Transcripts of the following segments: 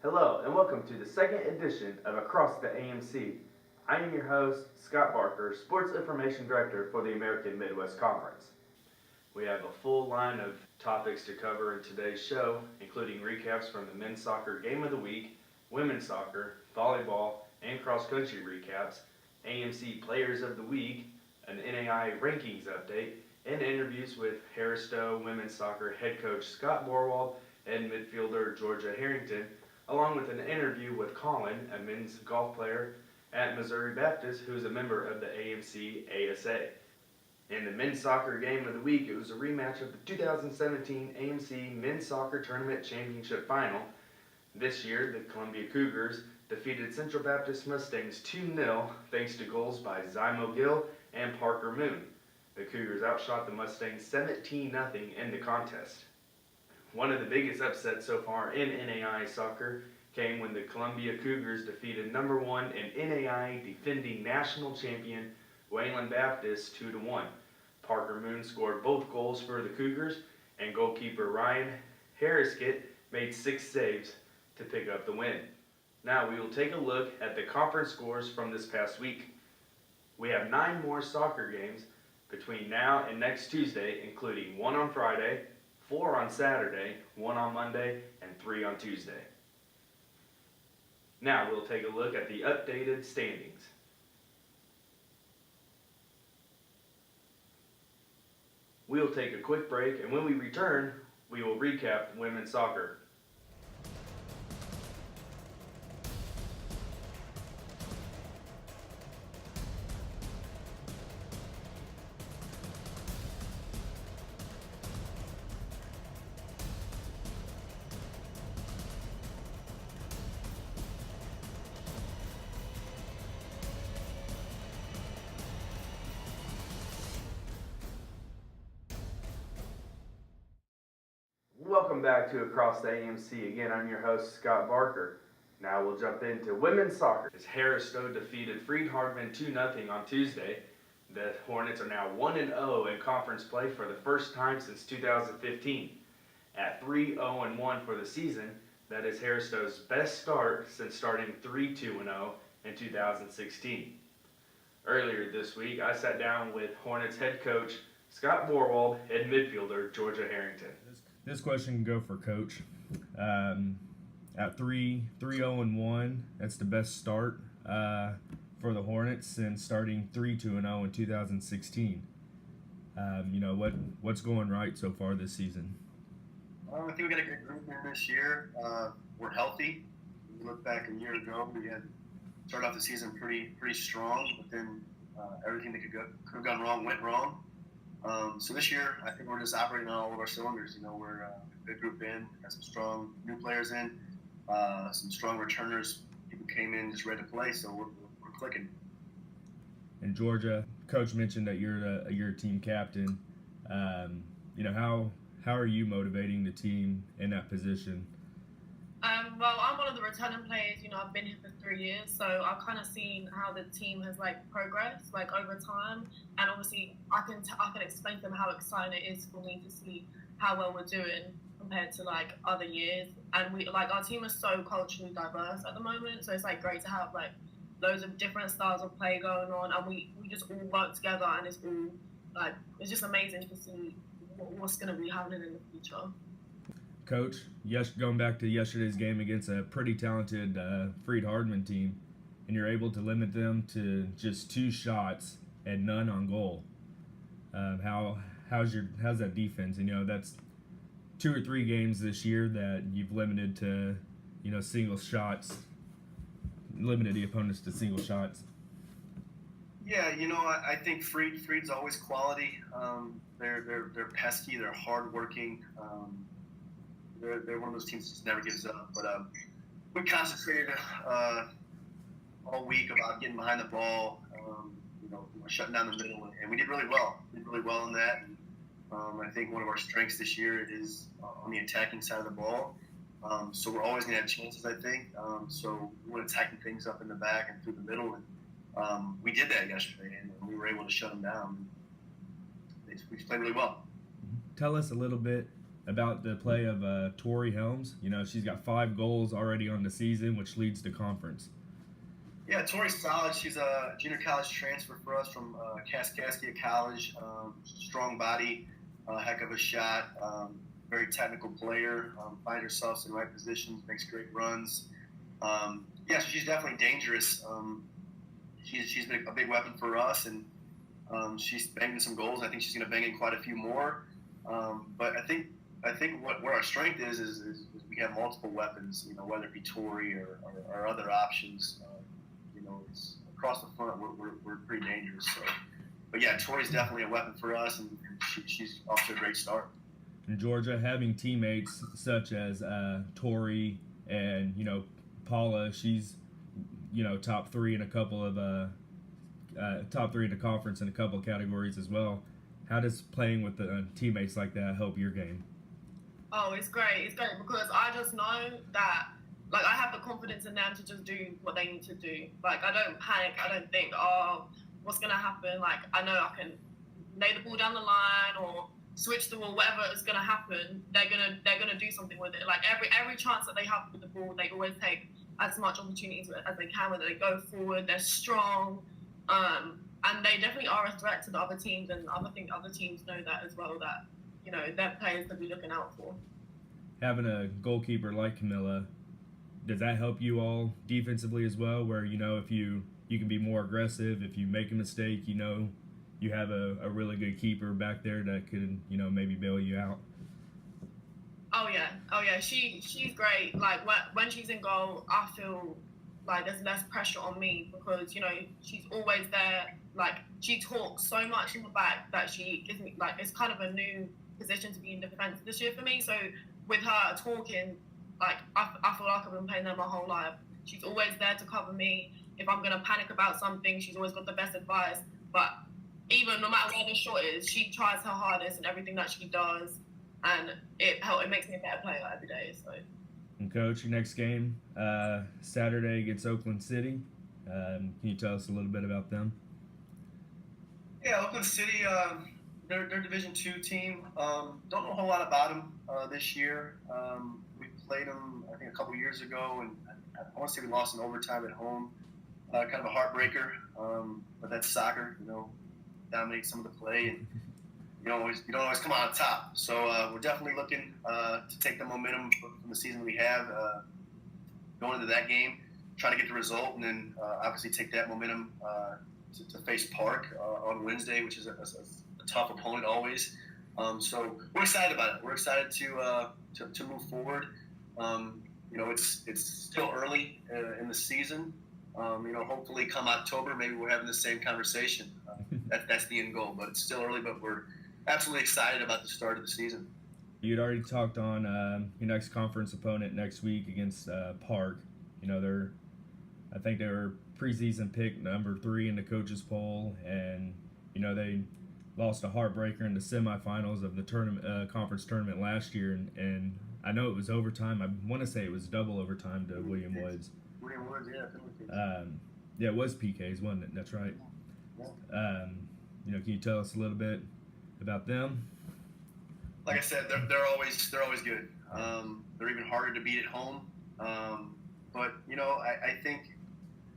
Hello and welcome to the second edition of Across the AMC. I am your host, Scott Barker, Sports Information Director for the American Midwest Conference. We have a full line of topics to cover in today's show, including recaps from the men's soccer game of the week, women's soccer, volleyball, and cross-country recaps, AMC Players of the Week, an NAI rankings update, and interviews with Harris-Stowe women's soccer head coach Scot Vorwold and midfielder Georgia Herrington, along with an interview with Colin, a men's golf player at Missouri Baptist who is a member of the AMC ASA. In the men's soccer game of the week, it was a rematch of the 2017 AMC Men's Soccer Tournament Championship Final. This year, the Columbia Cougars defeated Central Baptist Mustangs 2-0 thanks to goals by Zymo Gill and Parker Moon. The Cougars outshot the Mustangs 17-0 in the contest. One of the biggest upsets so far in NAI soccer came when the Columbia Cougars defeated number 1 in NAI defending national champion Wayland Baptist 2-1. Parker Moon scored both goals for the Cougars, and goalkeeper Ryan Harris-Stowe made 6 saves to pick up the win. Now we will take a look at the conference scores from this past week. We have 9 more soccer games between now and next Tuesday, including 1 on Friday, 4 on Saturday, 1 on Monday, and 3 on Tuesday. Now we'll take a look at the updated standings. We'll take a quick break, and when we return, we will recap women's soccer. Welcome back to Across the AMC. Again, I'm your host, Scott Barker. Now we'll jump into women's soccer. As Harris-Stowe defeated Freed-Hardeman 2-0 on Tuesday, the Hornets are now 1-0 in conference play for the first time since 2015. At 3-0-1 for the season, that is Harris-Stowe's best start since starting 3-2-0 in 2016. Earlier this week, I sat down with Hornets head coach Scot Vorwold and midfielder Georgia Herrington. This question can go for Coach. At 3-0-1, that's the best start for the Hornets since starting 3-2-0 in 2016. What's going right so far this season? I think we got a good group in this year. We're healthy. If you look back a year ago, we had started off the season pretty strong, but then everything that could have gone wrong went wrong. So this year, I think we're just operating on all of our cylinders. We're a good group in, got some strong new players in, some strong returners. People came in just ready to play, so we're clicking. And Georgia, Coach mentioned that you're a team captain. How are you motivating the team in that position? Well, I'm one of the returning players. I've been here for 3 years, so I've kind of seen how the team has progressed over time, and obviously I can explain to them how exciting it is for me to see how well we're doing compared to other years. And we our team is so culturally diverse at the moment, so it's great to have loads of different styles of play going on, and we just all work together, and it's all it's just amazing to see what's going to be happening in the future. Coach, going back to yesterday's game against a pretty talented Freed-Hardeman team, and you're able to limit them to just 2 shots and none on goal. How's that defense? That's 2 or 3 games this year that you've limited to single shots, limited the opponents to single shots. Yeah, I think Freed's always quality. They're pesky. They're hardworking. They're one of those teams that just never gives up. But we concentrated all week about getting behind the ball, shutting down the middle, and we did really well. We did really well in that. And, I think one of our strengths this year is on the attacking side of the ball. So we're always going to have chances, I think. So we're attacking things up in the back and through the middle. And we did that yesterday, and we were able to shut them down. We played really well. Tell us a little bit about the play of Tori Helms. You know, she's got 5 goals already on the season, which leads to conference. Yeah, Tori's solid. She's a junior college transfer for us from Kaskaskia College. Strong body, heck of a shot. Very technical player. Finds herself in the right positions, makes great runs. Yeah, so she's definitely dangerous. She's been a big weapon for us, and she's banging some goals. I think she's going to bang in quite a few more. But I think where our strength is we have multiple weapons. You know, whether it be Tori or other options. You know, it's across the front. We're pretty dangerous. So, but yeah, Tori's definitely a weapon for us, and she's off to a great start. In Georgia, having teammates such as Tori and, you know, Paula, she's, you know, top 3 in a couple of top 3 in the conference in a couple of categories as well. How does playing with teammates like that help your game? Oh, it's great. It's great because I just know that, like, I have the confidence in them to just do what they need to do. Like, I don't panic. I don't think, oh, what's going to happen? Like, I know I can lay the ball down the line or switch the ball, whatever is going to happen, they're gonna do something with it. Like, every chance that they have with the ball, they always take as much opportunities as they can, whether they go forward, they're strong, and they definitely are a threat to the other teams, and I think other teams know that as well, that, you know, their players to be looking out for. Having a goalkeeper like Camilla, does that help you all defensively as well, where, you know, if you can be more aggressive, if you make a mistake, you know, you have a really good keeper back there that could, you know, maybe bail you out? Oh yeah, she's great. Like, when she's in goal, I feel like there's less pressure on me because, you know, she's always there. Like, she talks so much in the back that she gives me, like, it's kind of a new position to be in defense this year for me. So with her talking, like, I feel like I've been playing there my whole life. She's always there to cover me. If I'm gonna panic about something, she's always got the best advice. But even no matter where the shot is, she tries her hardest in everything that she does, and it makes me a better player every day. So. And Coach, your next game Saturday against Oakland City. Can you tell us a little bit about them? Yeah, Oakland City, they're Division II team. Don't know a whole lot about them this year. We played them, I think, a couple years ago, and I want to say we lost in overtime at home. Kind of a heartbreaker, but that's soccer, you know. Dominate some of the play, and you don't always come out on top. So we're definitely looking to take the momentum from the season we have going into that game, try to get the result, and then obviously take that momentum to face Park on Wednesday, which is a tough opponent always. So we're excited about it. We're excited to move forward. You know, it's still early in the season. You know, hopefully come October, maybe we're having the same conversation. That's the end goal, but it's still early, but we're absolutely excited about the start of the season. You'd already talked on your next conference opponent next week against Park. You know, I think they were preseason pick number 3 in the coaches poll, and, you know, they lost a heartbreaker in the semifinals of the tournament conference tournament last year, and I know it was overtime. I want to say it was double overtime to William Woods. William Woods, yeah. Yeah, it was PKs, wasn't it? That's right. You know, can you tell us a little bit about them? Like I said, they're always good. They're even harder to beat at home. But you know, I think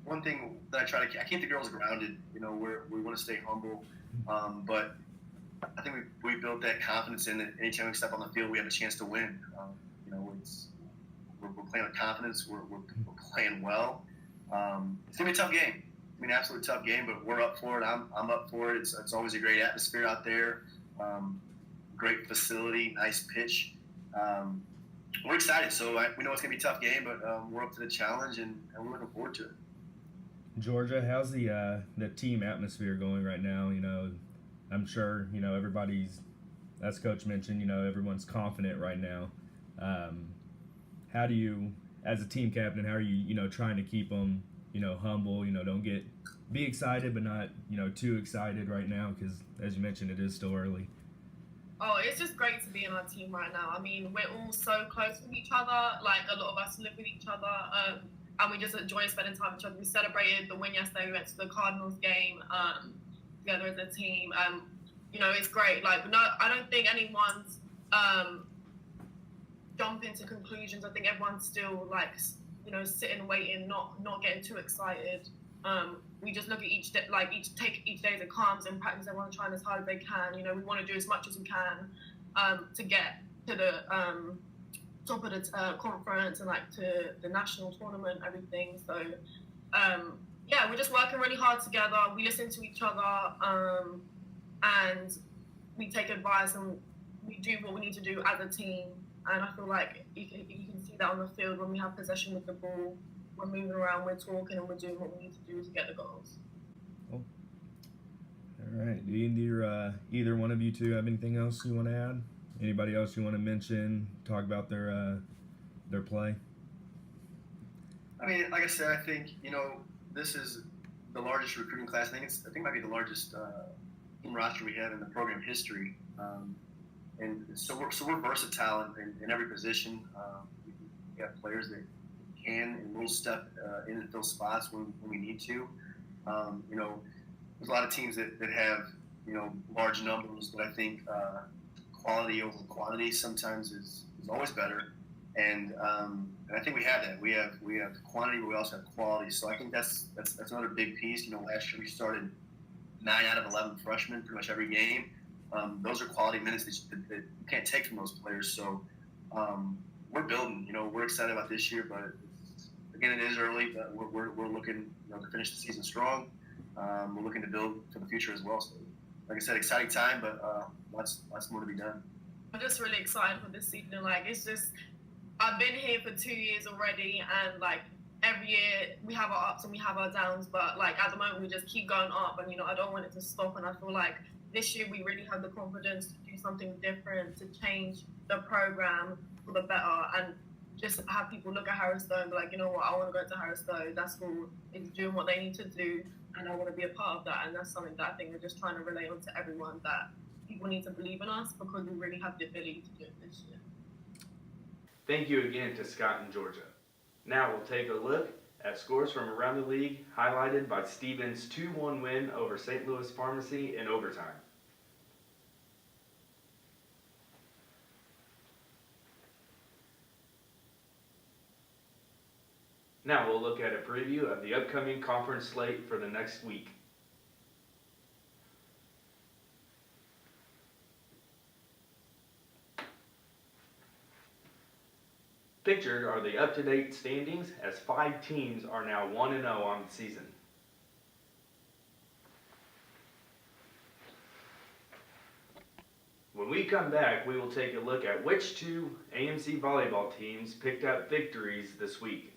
one thing that I keep the girls grounded. You know, we want to stay humble, but I think we built that confidence in that anytime we step on the field, we have a chance to win. You know, we're playing with confidence. We're playing well. It's gonna be a tough game. I mean, absolutely tough game, but we're up for it. I'm up for it. It's always a great atmosphere out there. Great facility, nice pitch. We're excited. So we know it's gonna be a tough game, but we're up to the challenge, and we're looking forward to it. Georgia, how's the team atmosphere going right now? You know, I'm sure, you know, everybody's, as Coach mentioned, you know, everyone's confident right now. How do you, as a team captain, how are you, you know, trying to keep them, you know, humble, you know, be excited, but not, you know, too excited right now, because as you mentioned, it is still early. Oh, it's just great to be in our team right now. I mean, we're all so close with each other. Like, a lot of us live with each other, and we just enjoy spending time with each other. We celebrated the win yesterday. We went to the Cardinals game together as a team. You know, it's great. Like, no, I don't think anyone's jump into conclusions. I think everyone's still like, sitting, waiting, not getting too excited. We just look at take each day as it comes and practice. Everyone trying as hard as they can. We want to do as much as we can to get to the top of the conference and like to the national tournament, everything. So we're just working really hard together. We listen to each other and we take advice and we do what we need to do as a team. And I feel like you can see that on the field when we have possession with the ball. We're moving around, we're talking, and we're doing what we need to do to get the goals. Cool. All right. Do either one of you two have anything else you want to add? Anybody else you want to mention? Talk about their play? I mean, like I said, I think this is the largest recruiting class. I think it might be the largest team roster we have in the program history. And so we're versatile in every position. We have players that can and will step in and fill spots when we need to. There's a lot of teams that have large numbers, but I think quality over quantity sometimes is always better. And I think we have that. We have quantity, but we also have quality. So I think that's another big piece. Last year we started 9 out of 11 freshmen pretty much every game. Those are quality minutes that you can't take from those players. So we're building. We're excited about this year, but again, it is early. But we're looking to finish the season strong. We're looking to build for the future as well. So, like I said, exciting time, but lots more to be done. I'm just really excited for this season. Like, it's just, I've been here for 2 years already, and like every year we have our ups and we have our downs, but like at the moment we just keep going up, and I don't want it to stop. And I feel like this year we really have the confidence to do something different, to change the program for the better, and just have people look at Harris-Stowe and be like, I want to go to Harris-Stowe. That school is doing what they need to do, and I want to be a part of that. And that's something that I think we're just trying to relay on to everyone, that people need to believe in us because we really have the ability to do it this year. Thank you again to Scott and Georgia. Now we'll take a look at scores from around the league, highlighted by Stevens' 2-1 win over St. Louis Pharmacy in overtime. Now we'll look at a preview of the upcoming conference slate for the next week. Pictured are the up-to-date standings, as 5 teams are now 1-0 on the season. When we come back, we will take a look at which 2 AMC volleyball teams picked up victories this week.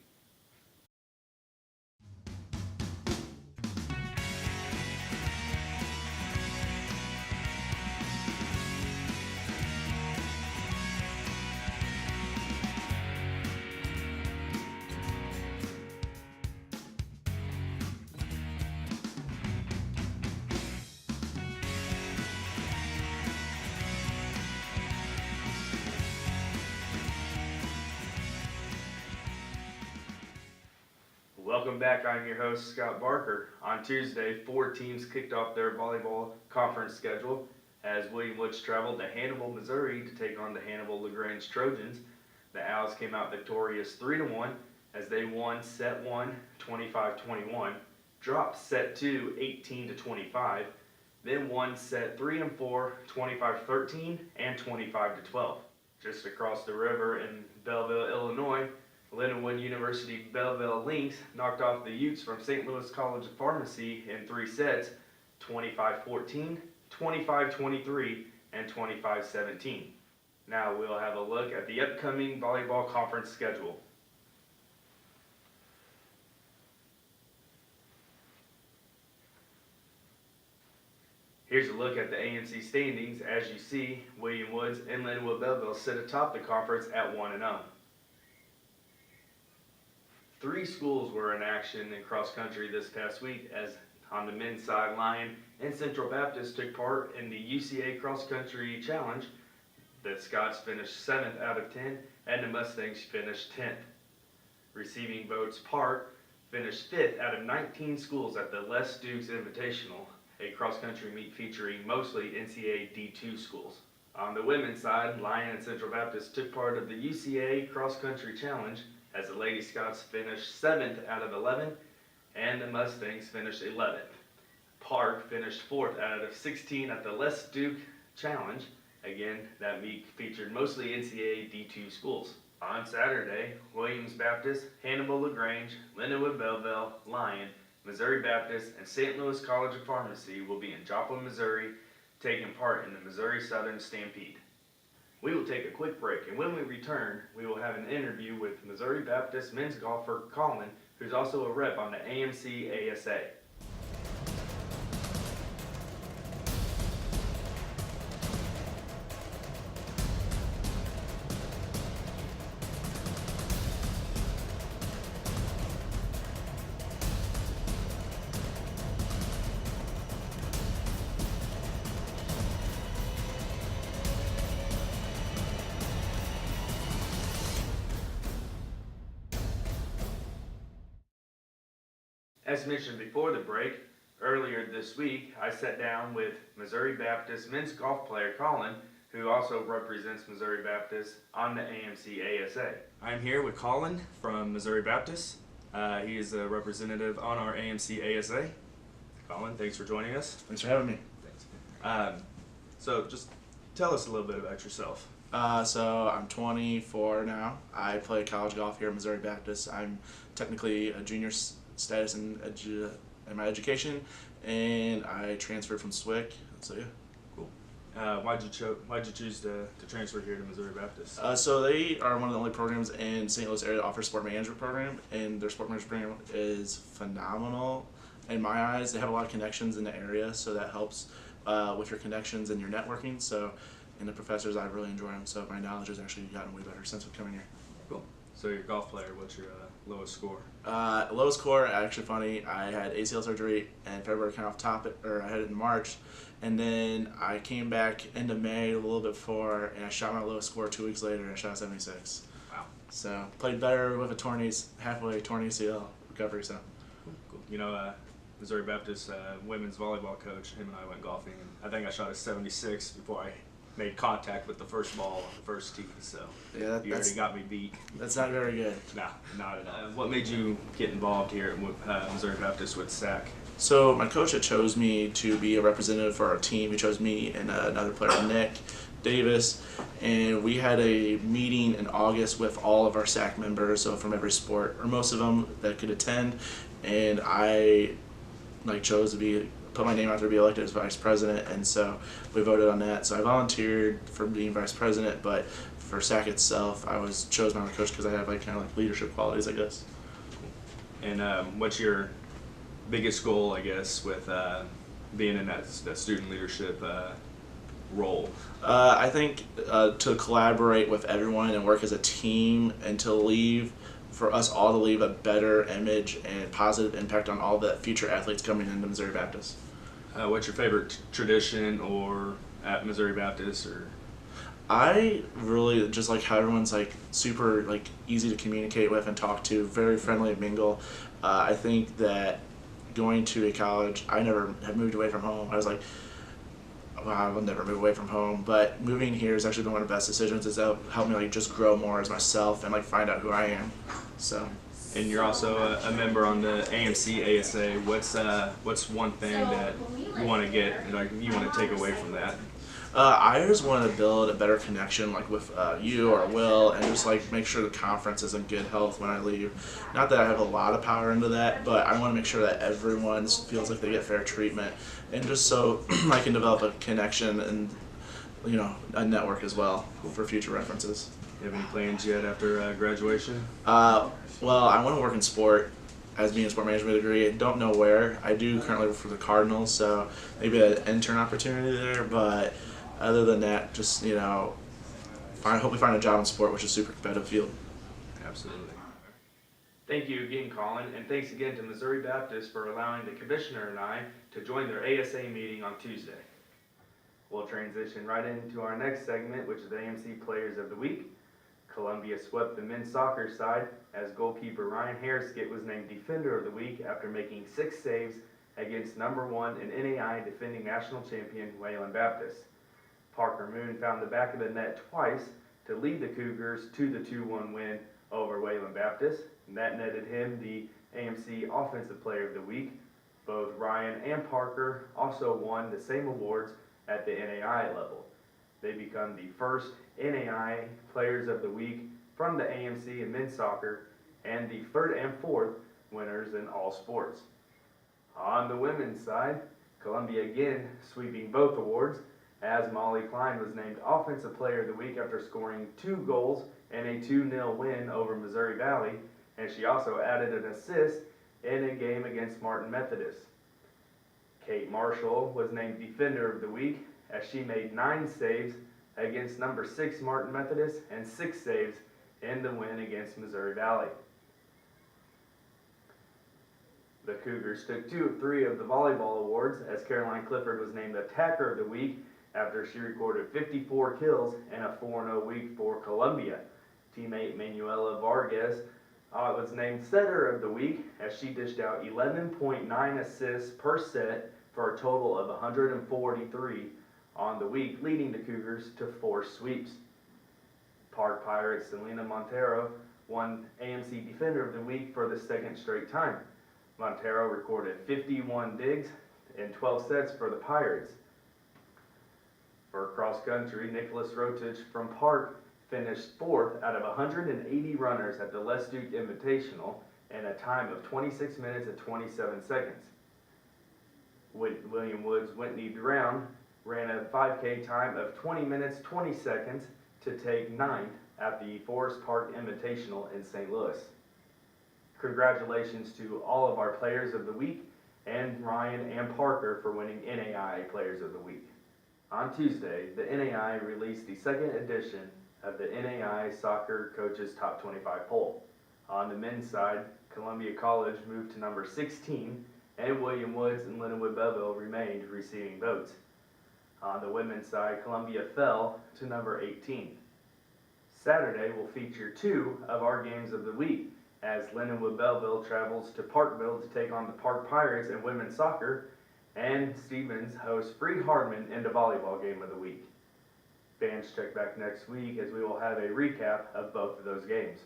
Welcome back. I'm your host, Scott Barker. On Tuesday, 4 teams kicked off their volleyball conference schedule as William Woods traveled to Hannibal, Missouri to take on the Hannibal LaGrange Trojans. The Owls came out victorious 3-1 as they won set 1, 25-21, dropped set 2, 18-25, then won set 3 and 4, 25-13 and 25-12. Just across the river in Belleville, Illinois, Lindenwood University Belleville Lynx knocked off the Utes from St. Louis College of Pharmacy in 3 sets, 25-14, 25-23, and 25-17. Now we'll have a look at the upcoming volleyball conference schedule. Here's a look at the AMC standings. As you see, William Woods and Lindenwood Belleville sit atop the conference at 1-0. 3 schools were in action in cross country this past week, as on the men's side, Lyon and Central Baptist took part in the UCA Cross Country Challenge. The Scots finished 7th out of 10, and the Mustangs finished 10th. Receiving votes, Park finished 5th out of 19 schools at the Les Dukes Invitational, a cross country meet featuring mostly NCAA D2 schools. On the women's side, Lyon and Central Baptist took part of the UCA Cross Country Challenge as the Lady Scots finished 7th out of 11 and the Mustangs finished 11th. Park finished 4th out of 16 at the Les Duke Challenge. Again, that meet featured mostly NCAA D2 schools. On Saturday, Williams Baptist, Hannibal LaGrange, Lindenwood Belleville, Lyon, Missouri Baptist, and St. Louis College of Pharmacy will be in Joplin, Missouri, taking part in the Missouri Southern Stampede. We will take a quick break, and when we return, we will have an interview with Missouri Baptist men's golfer Colin, who's also a rep on the AMC ASA. As mentioned before the break, earlier this week, I sat down with Missouri Baptist men's golf player Colin, who also represents Missouri Baptist on the AMC ASA. I'm here with Colin from Missouri Baptist. He is a representative on our AMC ASA. Colin, thanks for joining us. Thanks for having me. Thanks. So just tell us a little bit about yourself. So I'm 24 now. I play college golf here at Missouri Baptist. I'm technically a junior status in my education, and I transferred from SWIC. So yeah. Cool. Why'd you choose to transfer here to Missouri Baptist? So they are one of the only programs in St. Louis area that offers sport management program, and their sport management program is phenomenal. In my eyes, they have a lot of connections in the area, so that helps with your connections and your networking. So, and the professors, I really enjoy them. So my knowledge has actually gotten way better since I've come in here. Cool. So you're a golf player. What's your lowest score? Lowest score, actually funny, I had ACL surgery in February, kind of I had it in March, and then I came back end of May, a little bit before, and I shot my lowest score 2 weeks later, and I shot a 76. Wow. So, played better with a halfway torn ACL recovery, so. Cool. You know, Missouri Baptist women's volleyball coach, him and I went golfing, and I think I shot a 76 before I made contact with the first ball on the first tee, so Yeah, you already got me beat. That's not very good. Nah, not at all. What made you get involved here at Missouri Baptist with SAC? So my coach had chose me to be a representative for our team. He chose me and another player, Nick Davis, and we had a meeting in August with all of our SAC members, so from every sport, or most of them that could attend, and I chose to put my name out there to be elected as vice president, and so we voted on that. So I volunteered for being vice president, but for SAC itself, I was chosen by my coach because I have leadership qualities, I guess. And what's your biggest goal, I guess, with being in that student leadership role? I think to collaborate with everyone and work as a team, and for us all to leave a better image and positive impact on all the future athletes coming into Missouri Baptist. What's your favorite tradition or at Missouri Baptist? Or I really just like how everyone's super easy to communicate with and talk to, very friendly and mingle. I think that going to a college, I never have moved away from home. I was like, well, I will never move away from home, but moving here has actually been one of the best decisions. It's helped me just grow more as myself and find out who I am. So. And you're also a member on the AMC ASA. What's one thing that you want to get, you want to take away from that? I just want to build a better connection with you or Will, and just make sure the conference is in good health when I leave. Not that I have a lot of power into that, but I want to make sure that everyone feels like they get fair treatment, and just so I can develop a connection and a network as well for future references. You have any plans yet after graduation? Well, I want to work in sport as being a sport management degree. I don't know where. I do currently work for the Cardinals, so maybe an intern opportunity there, but other than that, just hopefully find a job in sport, which is a super competitive field. Absolutely. Thank you again, Colin, and thanks again to Missouri Baptist for allowing the commissioner and I to join their ASA meeting on Tuesday. We'll transition right into our next segment, which is AMC Players of the Week. Columbia swept the men's soccer side as goalkeeper Ryan Harris-Stowe was named Defender of the Week after making 6 saves against number 1 and NAI defending national champion Wayland Baptist. Parker Moon found the back of the net twice to lead the Cougars to the 2-1 win over Wayland Baptist, and that netted him the AMC Offensive Player of the Week. Both Ryan and Parker also won the same awards at the NAI level. They become the first NAI Players of the Week from the AMC in men's soccer and the third and fourth winners in all sports. On the women's side, Columbia again sweeping both awards, as Molly Klein was named Offensive Player of the Week after scoring 2 goals in a 2-0 win over Missouri Valley, and she also added an assist in a game against Martin Methodist. Kate Marshall was named Defender of the Week as she made 9 saves against number 6 Martin Methodist and 6 saves in the win against Missouri Valley. The Cougars took 2 of 3 of the volleyball awards as Caroline Clifford was named Attacker of the Week after she recorded 54 kills in a 4-0 week for Columbia. Teammate Manuela Vargas was named Setter of the Week as she dished out 11.9 assists per set for a total of 143 on the week, leading the Cougars to 4 sweeps. Park Pirates Selena Montero won AMC Defender of the Week for the 2nd straight time. Montero recorded 51 digs in 12 sets for the Pirates. For cross country, Nicholas Rotich from Park finished 4th out of 180 runners at the Les Duke Invitational in a time of 26 minutes and 27 seconds. William Woods Whitney Brown ran a 5K time of 20 minutes 20 seconds to take 9th at the Forest Park Invitational in St. Louis. Congratulations to all of our Players of the Week and Ryan and Parker for winning NAI Players of the Week. On Tuesday, the NAI released the 2nd edition of the NAI Soccer Coaches Top 25 poll. On the men's side, Columbia College moved to number 16, and William Woods and Lindenwood Belleville remained receiving votes. On the women's side, Columbia fell to number 18. Saturday will feature 2 of our games of the week, as Lindenwood Belleville travels to Parkville to take on the Park Pirates in women's soccer, and Stevens hosts Free Hardman in the volleyball game of the week. Fans check back next week as we will have a recap of both of those games.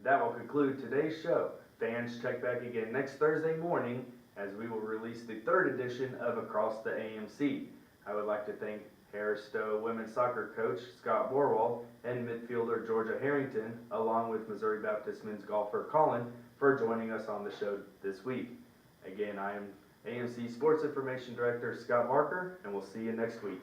That will conclude today's show. Fans check back again next Thursday morning as we will release the 3rd edition of Across the AMC. I would like to thank Harris-Stowe women's soccer coach Scott Vorwold and midfielder Georgia Herrington, along with Missouri Baptist men's golfer Colin, for joining us on the show this week. Again, I am AMC Sports Information Director Scott Barker, and we'll see you next week.